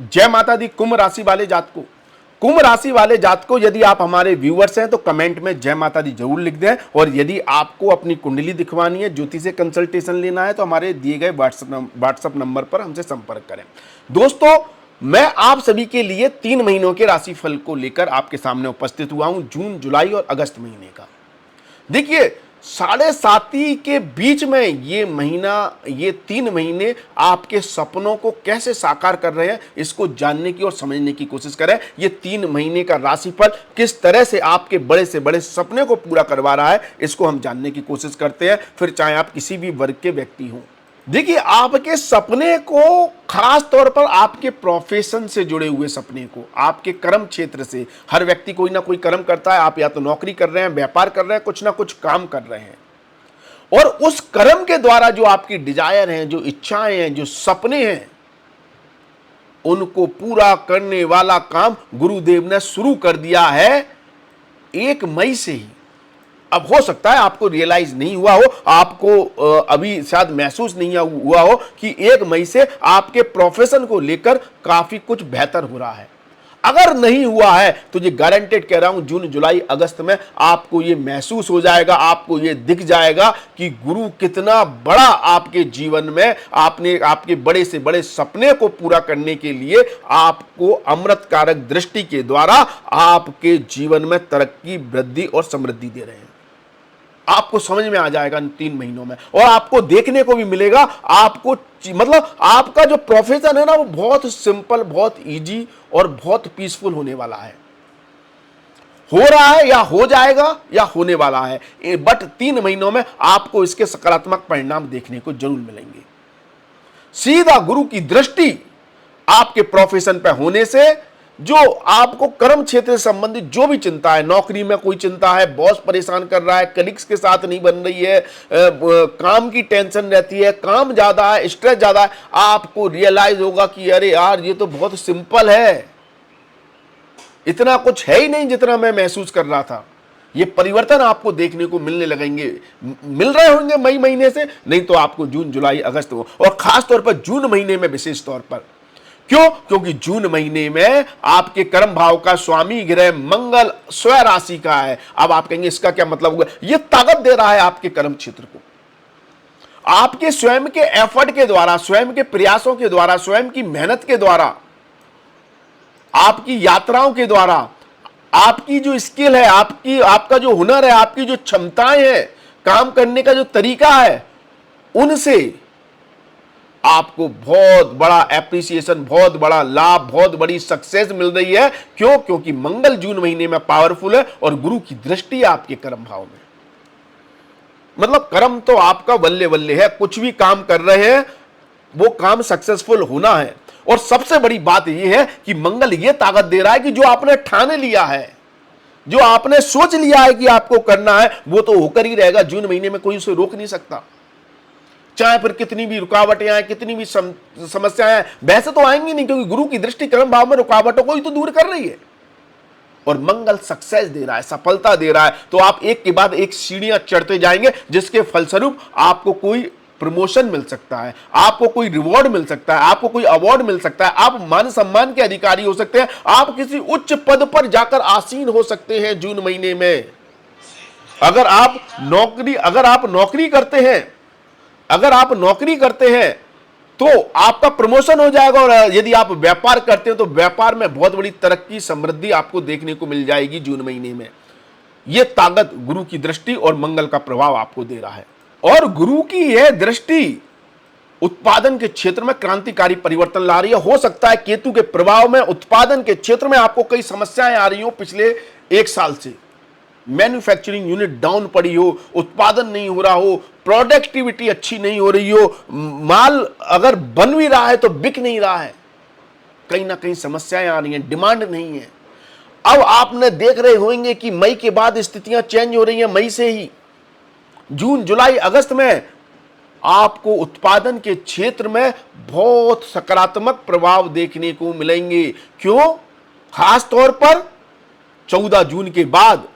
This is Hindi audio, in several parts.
जय माता दी। कुंभ राशि वाले जातकों, कुंभ राशि वाले जातकों, यदि आप हमारे व्यूअर्स हैं तो कमेंट में जय माता दी जरूर लिख दें। और यदि आपको अपनी कुंडली दिखवानी है, ज्योतिष से कंसल्टेशन लेना है, तो हमारे दिए गए व्हाट्सएप नंबर पर हमसे संपर्क करें। दोस्तों, मैं आप सभी के लिए 3 महीनों के राशिफल को लेकर आपके सामने उपस्थित हुआ हूं, जून, जुलाई और अगस्त महीने का। देखिए, 7.5 के बीच में ये महीना, ये 3 महीने आपके सपनों को कैसे साकार कर रहे हैं, इसको जानने की और समझने की कोशिश करें। ये 3 महीने का राशिफल किस तरह से आपके बड़े से बड़े सपने को पूरा करवा रहा है, इसको हम जानने की कोशिश करते हैं, फिर चाहे आप किसी भी वर्ग के व्यक्ति हों। देखिए, आपके सपने को, खास तौर पर आपके प्रोफेशन से जुड़े हुए सपने को, आपके कर्म क्षेत्र से, हर व्यक्ति कोई ना कोई कर्म करता है। आप या तो नौकरी कर रहे हैं, व्यापार कर रहे हैं, कुछ ना कुछ काम कर रहे हैं, और उस कर्म के द्वारा जो आपकी डिजायर हैं, जो इच्छाएं हैं, जो सपने हैं, उनको पूरा करने वाला काम गुरुदेव ने शुरू कर दिया है 1 मई से ही। अब हो सकता है आपको रियलाइज नहीं हुआ हो, आपको अभी शायद महसूस नहीं हुआ हो कि 1 मई से आपके प्रोफेशन को लेकर काफी कुछ बेहतर हो रहा है। अगर नहीं हुआ है तो ये गारंटेड कह रहा हूं, जून, जुलाई, अगस्त में आपको ये महसूस हो जाएगा, आपको ये दिख जाएगा कि गुरु कितना बड़ा आपके जीवन में, आपके बड़े से बड़े सपने को पूरा करने के लिए आपको अमृतकारक दृष्टि के द्वारा आपके जीवन में तरक्की, वृद्धि और समृद्धि दे रहे हैं। आपको समझ में आ जाएगा इन 3 महीनों में, और आपको देखने को भी मिलेगा। आपको मतलब आपका जो प्रोफेशन है ना, वो बहुत सिंपल, बहुत इजी और बहुत पीसफुल होने वाला है। हो रहा है या हो जाएगा या होने वाला है, बट 3 महीनों में आपको इसके सकारात्मक परिणाम देखने को जरूर मिलेंगे। सीधा गुरु की दृष्टि आपके प्रोफेशन पे होने से जो आपको कर्म क्षेत्र से संबंधित जो भी चिंता है, नौकरी में कोई चिंता है, बॉस परेशान कर रहा है, कलीग्स के साथ नहीं बन रही है, काम की टेंशन रहती है, काम ज्यादा है, स्ट्रेस ज्यादा है, आपको रियलाइज होगा कि अरे यार, ये तो बहुत सिंपल है, इतना कुछ है ही नहीं जितना मैं महसूस कर रहा था। ये परिवर्तन आपको देखने को मिलने लगेंगे, मिल रहे होंगे मई महीने से, नहीं तो आपको जून, जुलाई, अगस्त हो, और खास तौर पर जून महीने में विशेष तौर पर। क्यों? क्योंकि जून महीने में आपके कर्म भाव का स्वामी ग्रह मंगल स्वयं राशि का है। अब आप कहेंगे इसका क्या मतलब हुआ? यह ताकत दे रहा है आपके कर्म क्षेत्र को। आपके स्वयं के एफर्ट के द्वारा, स्वयं के प्रयासों के द्वारा, स्वयं की मेहनत के द्वारा, आपकी यात्राओं के द्वारा, आपकी जो स्किल है, आपका जो हुनर है, आपकी जो क्षमताएं हैं, काम करने का जो तरीका है, उनसे आपको बहुत बड़ा एप्रिसिएशन, बहुत बड़ा लाभ, बहुत बड़ी सक्सेस मिल रही है। क्यों? क्योंकि मंगल जून महीने में पावरफुल है और गुरु की दृष्टि है आपके कर्म भाव में। मतलब कर्म तो आपका बल्ले बल्ले है, कुछ भी काम कर रहे हैं वो काम सक्सेसफुल होना है। और सबसे बड़ी बात यह है कि मंगल यह ताकत दे रहा है कि जो आपने ठाने लिया है, जो आपने सोच लिया है कि आपको करना है, वो तो होकर ही रहेगा। जून महीने में कोई उसे रोक नहीं सकता, चाहे फिर कितनी भी रुकावटें आए, कितनी भी समस्याएं आए, वैसे तो आएंगी नहीं, क्योंकि गुरु की दृष्टि कर्म भाव में रुकावटों को ही तो दूर कर रही है। और मंगल सक्सेस दे रहा है, सफलता दे रहा है, तो आप एक के बाद एक सीढ़ियां चढ़ते जाएंगे, जिसके फलस्वरूप आपको कोई प्रमोशन मिल सकता है, आपको कोई रिवॉर्ड मिल सकता है, आपको कोई अवार्ड मिल सकता है, आप मान सम्मान के अधिकारी हो सकते हैं, आप किसी उच्च पद पर जाकर आसीन हो सकते हैं जून महीने में। अगर आप नौकरी करते हैं तो आपका प्रमोशन हो जाएगा, और यदि आप व्यापार करते हैं तो व्यापार में बहुत बड़ी तरक्की, समृद्धि आपको देखने को मिल जाएगी जून महीने में। यह ताकत गुरु की दृष्टि और मंगल का प्रभाव आपको दे रहा है। और गुरु की यह दृष्टि उत्पादन के क्षेत्र में क्रांतिकारी परिवर्तन ला रही है। हो सकता है केतु के प्रभाव में उत्पादन के क्षेत्र में आपको कई समस्याएं आ रही हो पिछले 1 साल से, मैन्युफैक्चरिंग यूनिट डाउन पड़ी हो, उत्पादन नहीं हो रहा हो, प्रोडक्टिविटी अच्छी नहीं हो रही हो, माल अगर बन भी रहा है तो बिक नहीं रहा है, कहीं ना कहीं समस्याएं आ रही हैं, डिमांड नहीं है। अब आपने देख रहे होंगे कि मई के बाद स्थितियां चेंज हो रही हैं। मई से ही जून, जुलाई, अगस्त में आपको उत्पादन के क्षेत्र में बहुत सकारात्मक प्रभाव देखने को मिलेंगे। क्यों? खास तौर पर 14 जून के बाद,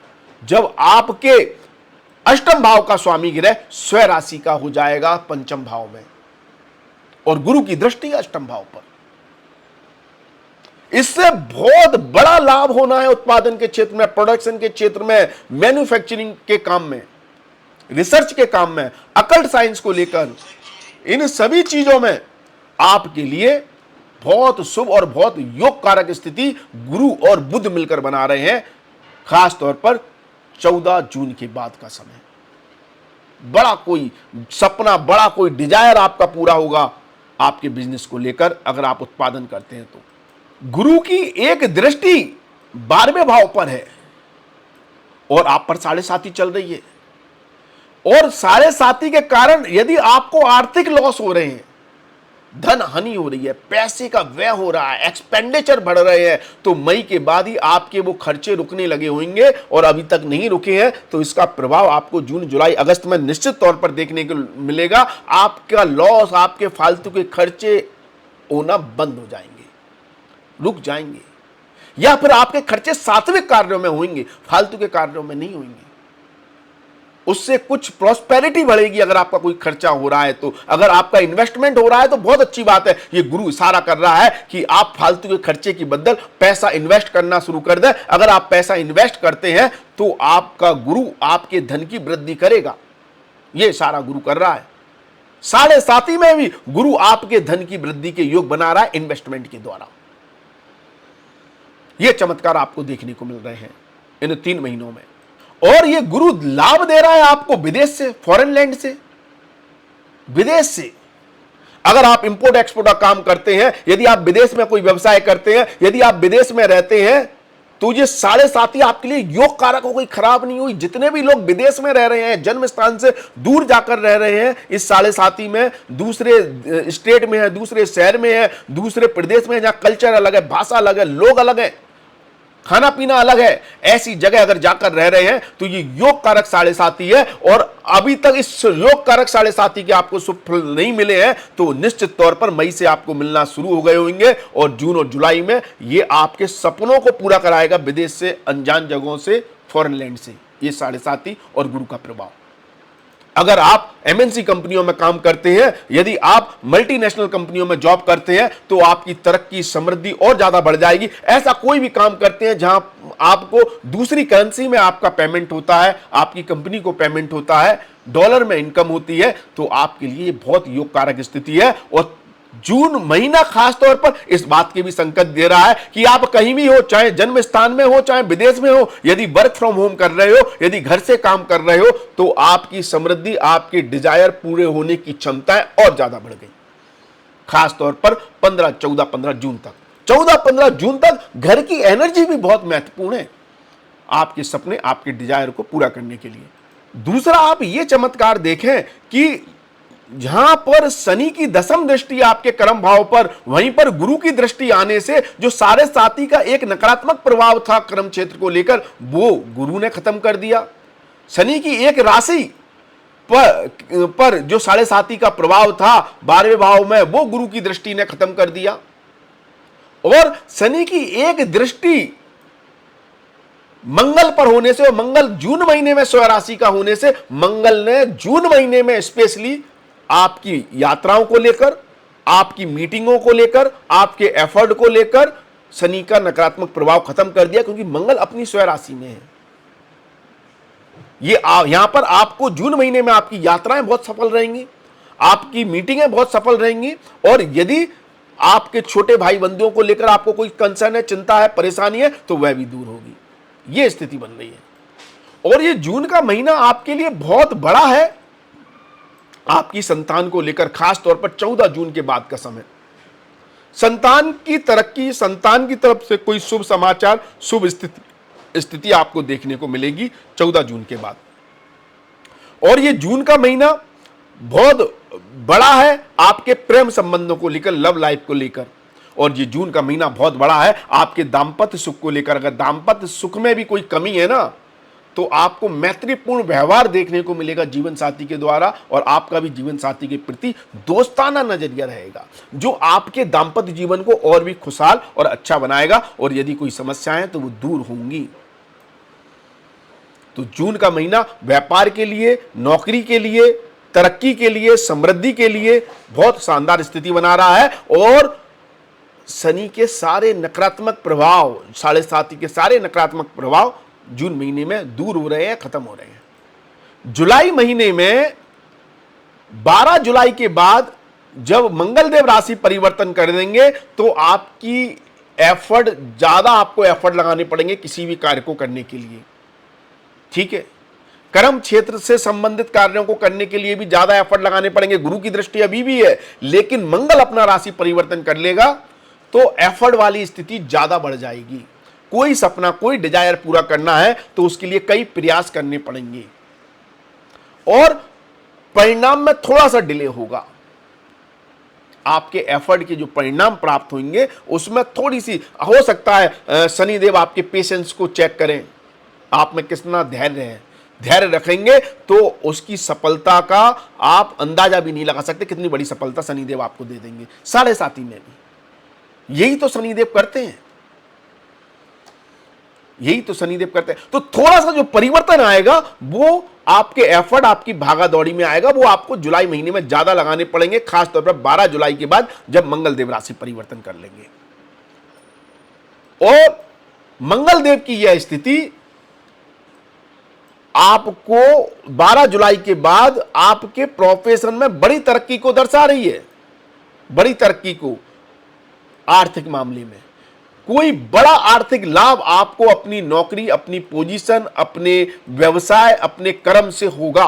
जब आपके अष्टम भाव का स्वामी ग्रह स्वयं राशि का हो जाएगा पंचम भाव में, और गुरु की दृष्टि अष्टम भाव पर। इससे बहुत बड़ा लाभ होना है उत्पादन के क्षेत्र में, प्रोडक्शन के क्षेत्र में, मैन्युफैक्चरिंग के काम में, रिसर्च के काम में, अकल्ट साइंस को लेकर, इन सभी चीजों में आपके लिए बहुत शुभ और बहुत योग कारक स्थिति गुरु और बुध मिलकर बना रहे हैं। खास तौर पर 14 जून के बाद का समय, बड़ा कोई सपना, बड़ा कोई डिजायर आपका पूरा होगा आपके बिजनेस को लेकर, अगर आप उत्पादन करते हैं तो। गुरु की एक दृष्टि 12वें भाव पर है और आप पर 7.5 चल रही है, और 7.5 के कारण यदि आपको आर्थिक लॉस हो रहे हैं, धन हानि हो रही है, पैसे का व्यय हो रहा है, एक्सपेंडिचर बढ़ रहे हैं, तो मई के बाद ही आपके वो खर्चे रुकने लगे होंगे और अभी तक नहीं रुके हैं, तो इसका प्रभाव आपको जून जुलाई अगस्त में निश्चित तौर पर देखने को मिलेगा। आपका लॉस, आपके फालतू के खर्चे होना बंद हो जाएंगे, रुक जाएंगे, या फिर आपके खर्चे सात्विक कार्यों में होंगे, फालतू के कार्यों में नहीं होंगे। उससे कुछ प्रॉस्पेरिटी बढ़ेगी अगर आपका कोई खर्चा हो रहा है तो। अगर आपका इन्वेस्टमेंट हो रहा है तो बहुत अच्छी बात है, ये गुरु इशारा कर रहा है कि आप फालतू के खर्चे की बदल पैसा इन्वेस्ट करना शुरू कर दें। अगर आप पैसा इन्वेस्ट करते हैं तो आपका गुरु आपके धन की वृद्धि करेगा, ये इशारा गुरु कर रहा है। 7.5 में भी गुरु आपके धन की वृद्धि के योग बना रहा है इन्वेस्टमेंट के द्वारा। ये चमत्कार आपको देखने को मिल रहे हैं इन 3 महीनों में। और ये गुरु लाभ दे रहा है आपको विदेश से, फॉरेन लैंड से, विदेश से। अगर आप इंपोर्ट एक्सपोर्ट का काम करते हैं, यदि आप विदेश में कोई व्यवसाय करते हैं, यदि आप विदेश में रहते हैं, तो ये 7.5 आपके लिए योग कारक हो, कोई खराब नहीं हुई। जितने भी लोग विदेश में रह रहे हैं, जन्म स्थान से दूर जाकर रह रहे हैं, इस 7.5 में दूसरे स्टेट में है, दूसरे शहर में है, दूसरे प्रदेश में है, जहां कल्चर अलग है, भाषा अलग है, लोग अलग है, खाना पीना अलग है, ऐसी जगह अगर जाकर रह रहे हैं तो ये योग कारक 7.5 है। और अभी तक इस योग कारक 7.5 के आपको शुभ फल नहीं मिले हैं, तो निश्चित तौर पर मई से आपको मिलना शुरू हो गए होंगे, और जून और जुलाई में ये आपके सपनों को पूरा कराएगा, विदेश से, अनजान जगहों से, फॉरेन लैंड से, ये 7.5 और गुरु का प्रभाव। अगर आप एमएनसी कंपनियों में काम करते हैं, यदि आप मल्टीनेशनल कंपनियों में जॉब करते हैं, तो आपकी तरक्की, समृद्धि और ज्यादा बढ़ जाएगी। ऐसा कोई भी काम करते हैं जहां आपको दूसरी करेंसी में आपका पेमेंट होता है, आपकी कंपनी को पेमेंट होता है, डॉलर में इनकम होती है, तो आपके लिए बहुत योग कारक स्थिति है। और जून महीना खास तौर पर इस बात के भी संकेत दे रहा है कि आप कहीं भी हो, चाहे जन्म स्थान में हो, चाहे विदेश में हो, यदि वर्क फ्रॉम होम कर रहे हो, यदि घर से काम कर रहे हो, तो आपकी समृद्धि, आपके डिजायर पूरे होने की क्षमताएं और ज्यादा बढ़ गई। खास तौर पर 15 जून तक, 14-15 जून तक घर की एनर्जी भी बहुत महत्वपूर्ण है आपके सपने, आपके डिजायर को पूरा करने के लिए। दूसरा, आप ये चमत्कार देखें कि जहां पर शनि की 10वीं दृष्टि आपके कर्म भाव पर, वहीं पर गुरु की दृष्टि आने से जो 7.5 का एक नकारात्मक प्रभाव था कर्म क्षेत्र को लेकर, वो गुरु ने खत्म कर दिया। शनि की एक राशि पर जो 7.5 का प्रभाव था 12वें भाव में, वो गुरु की दृष्टि ने खत्म कर दिया। और शनि की एक दृष्टि मंगल पर होने से, और मंगल जून महीने में स्वयं राशि का होने से, मंगल ने जून महीने में स्पेशली आपकी यात्राओं को लेकर, आपकी मीटिंगों को लेकर, आपके एफर्ट को लेकर शनि का नकारात्मक प्रभाव खत्म कर दिया, क्योंकि मंगल अपनी स्वयं राशि में है। ये यहां पर आपको जून महीने में आपकी यात्राएं बहुत सफल रहेंगी, आपकी मीटिंगें बहुत सफल रहेंगी, और यदि आपके छोटे भाई बंधुओं को लेकर आपको कोई कंसर्न है, चिंता है, परेशानी है, तो वह भी दूर होगी। यह स्थिति बन रही है। और ये जून का महीना आपके लिए बहुत बड़ा है आपकी संतान को लेकर, खास तौर पर 14 जून के बाद का समय। संतान की तरक्की, संतान की तरफ से कोई शुभ समाचार, शुभ स्थिति आपको देखने को मिलेगी 14 जून के बाद। और ये जून का महीना बहुत बड़ा है आपके प्रेम संबंधों को लेकर, लव लाइफ को लेकर। और ये जून का महीना बहुत बड़ा है आपके दाम्पत्य सुख को लेकर। अगर दाम्पत्य सुख में भी कोई कमी है ना, तो आपको मैत्रीपूर्ण व्यवहार देखने को मिलेगा जीवन साथी के द्वारा, और आपका भी जीवन साथी के प्रति दोस्ताना नजरिया रहेगा, जो आपके दाम्पत्य जीवन को और भी खुशहाल और अच्छा बनाएगा। और यदि कोई समस्याएं तो वो दूर होंगी। तो जून का महीना व्यापार के लिए, नौकरी के लिए, तरक्की के लिए, समृद्धि के लिए बहुत शानदार स्थिति बना रहा है। और शनि के सारे नकारात्मक प्रभाव, 7.5 के सारे नकारात्मक प्रभाव जून महीने में दूर हो रहे हैं, खत्म हो रहे हैं। जुलाई महीने में 12 जुलाई के बाद जब मंगलदेव राशि परिवर्तन कर देंगे तो आपकी एफर्ट, ज्यादा आपको एफर्ट लगाने पड़ेंगे किसी भी कार्य को करने के लिए, ठीक है। कर्म क्षेत्र से संबंधित कार्यों को करने के लिए भी ज्यादा एफर्ट लगाने पड़ेंगे। गुरु की दृष्टि अभी भी है, लेकिन मंगल अपना राशि परिवर्तन कर लेगा तो एफर्ट वाली स्थिति ज्यादा बढ़ जाएगी। कोई सपना, कोई डिजायर पूरा करना है तो उसके लिए कई प्रयास करने पड़ेंगे और परिणाम में थोड़ा सा डिले होगा। आपके एफर्ट के जो परिणाम प्राप्त होंगे उसमें थोड़ी सी हो सकता है शनिदेव आपके पेशेंस को चेक करें, आप में कितना धैर्य है। धैर्य रखेंगे तो उसकी सफलता का आप अंदाजा भी नहीं लगा सकते, कितनी बड़ी सफलता शनिदेव आपको दे देंगे 7.5 में भी। यही तो शनिदेव करते हैं, यही तो शनिदेव करते हैं। तो थोड़ा सा जो परिवर्तन आएगा वो आपके एफर्ट, आपकी भागा दौड़ी में आएगा, वो आपको जुलाई महीने में ज्यादा लगाने पड़ेंगे, खासतौर पर 12 जुलाई के बाद जब मंगलदेव राशि परिवर्तन कर लेंगे। और मंगलदेव की यह स्थिति आपको 12 जुलाई के बाद आपके प्रोफेशन में बड़ी तरक्की को दर्शा रही है, बड़ी तरक्की को। आर्थिक मामले में कोई बड़ा आर्थिक लाभ आपको अपनी नौकरी, अपनी पोजीशन, अपने व्यवसाय, अपने कर्म से होगा।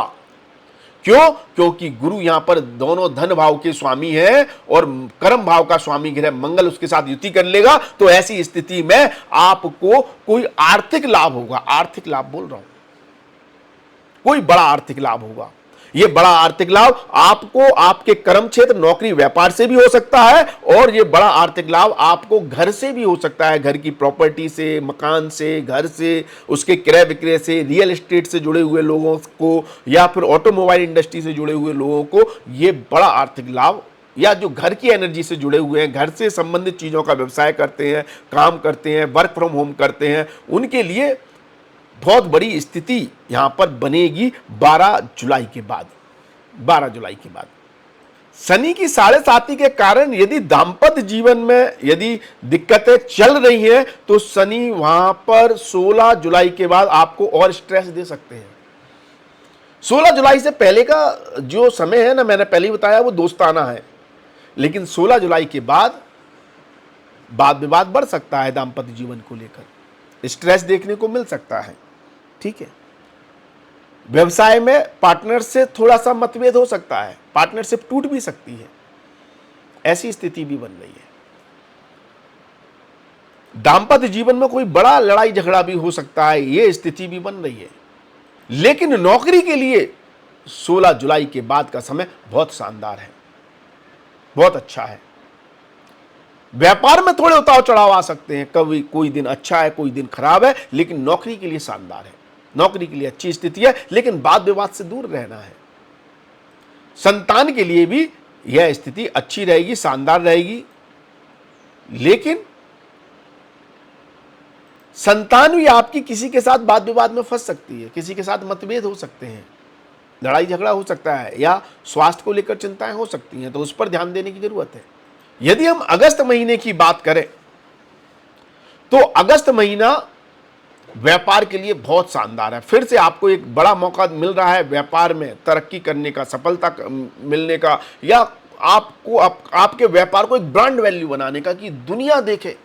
क्यों? क्योंकि गुरु यहां पर दोनों धन भाव के स्वामी हैं और कर्म भाव का स्वामी ग्रह मंगल उसके साथ युति कर लेगा। तो ऐसी स्थिति में आपको कोई आर्थिक लाभ होगा, आर्थिक लाभ बोल रहा हूं, कोई बड़ा आर्थिक लाभ होगा। यह बड़ा आर्थिक लाभ आपको आपके कर्म क्षेत्र, नौकरी, व्यापार से भी हो सकता है और यह बड़ा आर्थिक लाभ आपको घर से भी हो सकता है, घर की प्रॉपर्टी से, मकान से, घर से, उसके क्रय विक्रय से, रियल एस्टेट से जुड़े हुए लोगों को या फिर ऑटोमोबाइल इंडस्ट्री से जुड़े हुए लोगों को यह बड़ा आर्थिक लाभ, या जो घर की एनर्जी से जुड़े हुए हैं, घर से संबंधित चीजों का व्यवसाय करते हैं, काम करते हैं, वर्क फ्रॉम होम करते हैं, उनके लिए बहुत बड़ी स्थिति यहां पर बनेगी 12 जुलाई के बाद। 12 जुलाई के बाद शनि की 7.5 के कारण यदि दाम्पत्य जीवन में यदि दिक्कतें चल रही हैं तो शनि वहां पर 16 जुलाई के बाद आपको और स्ट्रेस दे सकते हैं। 16 जुलाई से पहले का जो समय है ना, मैंने पहले ही बताया, वो दोस्ताना है, लेकिन 16 जुलाई के बाद वाद विवाद बढ़ सकता है, दाम्पत्य जीवन को लेकर स्ट्रेस देखने को मिल सकता है, ठीक है। व्यवसाय में पार्टनर से थोड़ा सा मतभेद हो सकता है, पार्टनरशिप टूट भी सकती है, ऐसी स्थिति भी बन रही है। दाम्पत्य जीवन में कोई बड़ा लड़ाई झगड़ा भी हो सकता है, यह स्थिति भी बन रही है। लेकिन नौकरी के लिए 16 जुलाई के बाद का समय बहुत शानदार है, बहुत अच्छा है। व्यापार में थोड़े उतार चढ़ाव आ सकते हैं, कभी कोई दिन अच्छा है, कोई दिन खराब है, लेकिन नौकरी के लिए शानदार है, नौकरी के लिए अच्छी स्थिति है, लेकिन वाद विवाद से दूर रहना है। संतान के लिए भी यह स्थिति अच्छी रहेगी, शानदार रहेगी, लेकिन संतान भी आपकी किसी के साथ वाद विवाद में फंस सकती है, किसी के साथ मतभेद हो सकते हैं, लड़ाई झगड़ा हो सकता है, या स्वास्थ्य को लेकर चिंताएं हो सकती हैं, तो उस पर ध्यान देने की जरूरत है। यदि हम अगस्त महीने की बात करें तो अगस्त महीना व्यापार के लिए बहुत शानदार है। फिर से आपको एक बड़ा मौका मिल रहा है व्यापार में तरक्की करने का, सफलता मिलने का, या आपको आपके व्यापार को एक ब्रांड वैल्यू बनाने का, कि दुनिया देखे,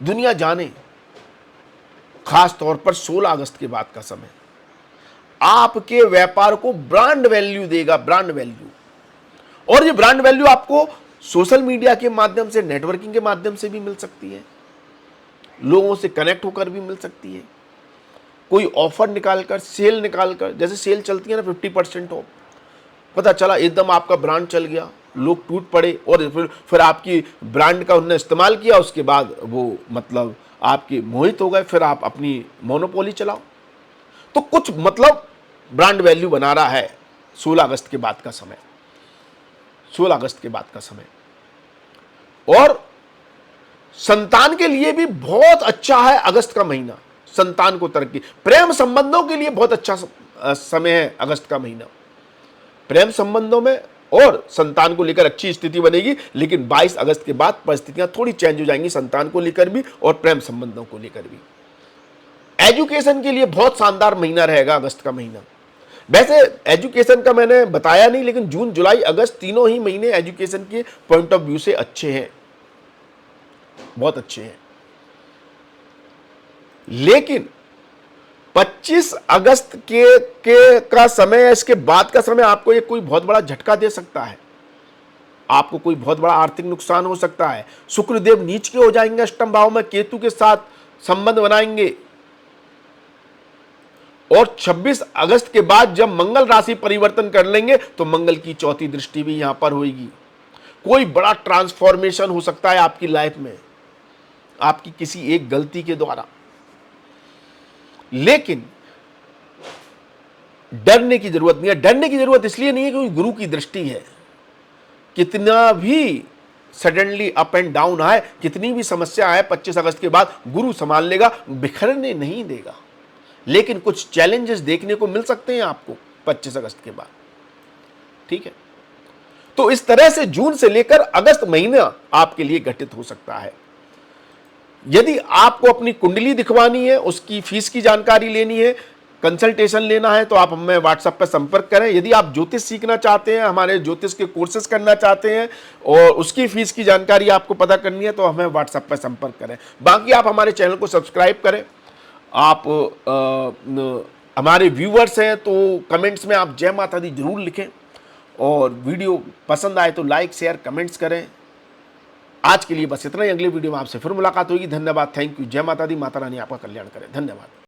दुनिया जाने। खास तौर पर 16 अगस्त के बाद का समय आपके व्यापार को ब्रांड वैल्यू देगा, ब्रांड वैल्यू। और ये ब्रांड वैल्यू आपको सोशल मीडिया के माध्यम से, नेटवर्किंग के माध्यम से भी मिल सकती है, लोगों से कनेक्ट होकर भी मिल सकती है, कोई ऑफर निकालकर, सेल निकालकर, जैसे सेल चलती है ना 50% ऑफ, पता चला एकदम आपका ब्रांड चल गया, लोग टूट पड़े और फिर आपकी ब्रांड का उन्होंने इस्तेमाल किया, उसके बाद वो मतलब आपके मोहित हो गए, फिर आप अपनी मोनोपोली चलाओ। तो कुछ मतलब ब्रांड वैल्यू बना रहा है 16 अगस्त के बाद का समय, 16 अगस्त के बाद का समय। और संतान के लिए भी बहुत अच्छा है अगस्त का महीना, संतान को तरक्की, प्रेम संबंधों के लिए बहुत अच्छा समय है अगस्त का महीना। प्रेम संबंधों में और संतान को लेकर अच्छी स्थिति बनेगी। लेकिन 22 अगस्त के बाद परिस्थितियां थोड़ी चेंज हो जाएंगी, संतान को लेकर भी और प्रेम संबंधों को लेकर भी। एजुकेशन के लिए बहुत शानदार महीना रहेगा अगस्त का महीना। वैसे एजुकेशन का मैंने बताया नहीं, लेकिन जून जुलाई अगस्त तीनों ही महीने एजुकेशन के पॉइंट ऑफ व्यू से अच्छे हैं, बहुत अच्छे हैं। लेकिन 25 अगस्त के का समय, इसके बाद का समय आपको एक कोई बहुत बड़ा झटका दे सकता है, आपको कोई बहुत बड़ा आर्थिक नुकसान हो सकता है। शुक्रदेव नीच के हो जाएंगे अष्टम भाव में, केतु के साथ संबंध बनाएंगे। और 26 अगस्त के बाद जब मंगल राशि परिवर्तन कर लेंगे तो मंगल की चौथी दृष्टि भी यहां पर होगी। कोई बड़ा ट्रांसफॉर्मेशन हो सकता है आपकी लाइफ में, आपकी किसी एक गलती के द्वारा। लेकिन डरने की जरूरत नहीं है। डरने की जरूरत इसलिए नहीं है क्योंकि गुरु की दृष्टि है। कितना भी सडनली अप एंड डाउन आए, कितनी भी समस्या आए, 25 अगस्त के बाद गुरु संभाल लेगा, बिखरने नहीं देगा। लेकिन कुछ चैलेंजेस देखने को मिल सकते हैं आपको 25 अगस्त के बाद, ठीक है। तो इस तरह से जून से लेकर अगस्त महीना आपके लिए घटित हो सकता है। यदि आपको अपनी कुंडली दिखवानी है, उसकी फीस की जानकारी लेनी है, कंसल्टेशन लेना है, तो आप हमें व्हाट्सएप पर संपर्क करें। यदि आप ज्योतिष सीखना चाहते हैं, हमारे ज्योतिष के कोर्सेज करना चाहते हैं और उसकी फीस की जानकारी आपको पता करनी है, तो हमें व्हाट्सएप पर संपर्क करें। बाकी आप हमारे चैनल को सब्सक्राइब करें। आप हमारे व्यूअर्स हैं तो कमेंट्स में आप जय माता दी जरूर लिखें, और वीडियो पसंद आए तो लाइक शेयर कमेंट्स करें। आज के लिए बस इतना ही। अगले वीडियो में आपसे फिर मुलाकात होगी। धन्यवाद, थैंक यू। जय माता दी, माता रानी आपका कल्याण करें। धन्यवाद।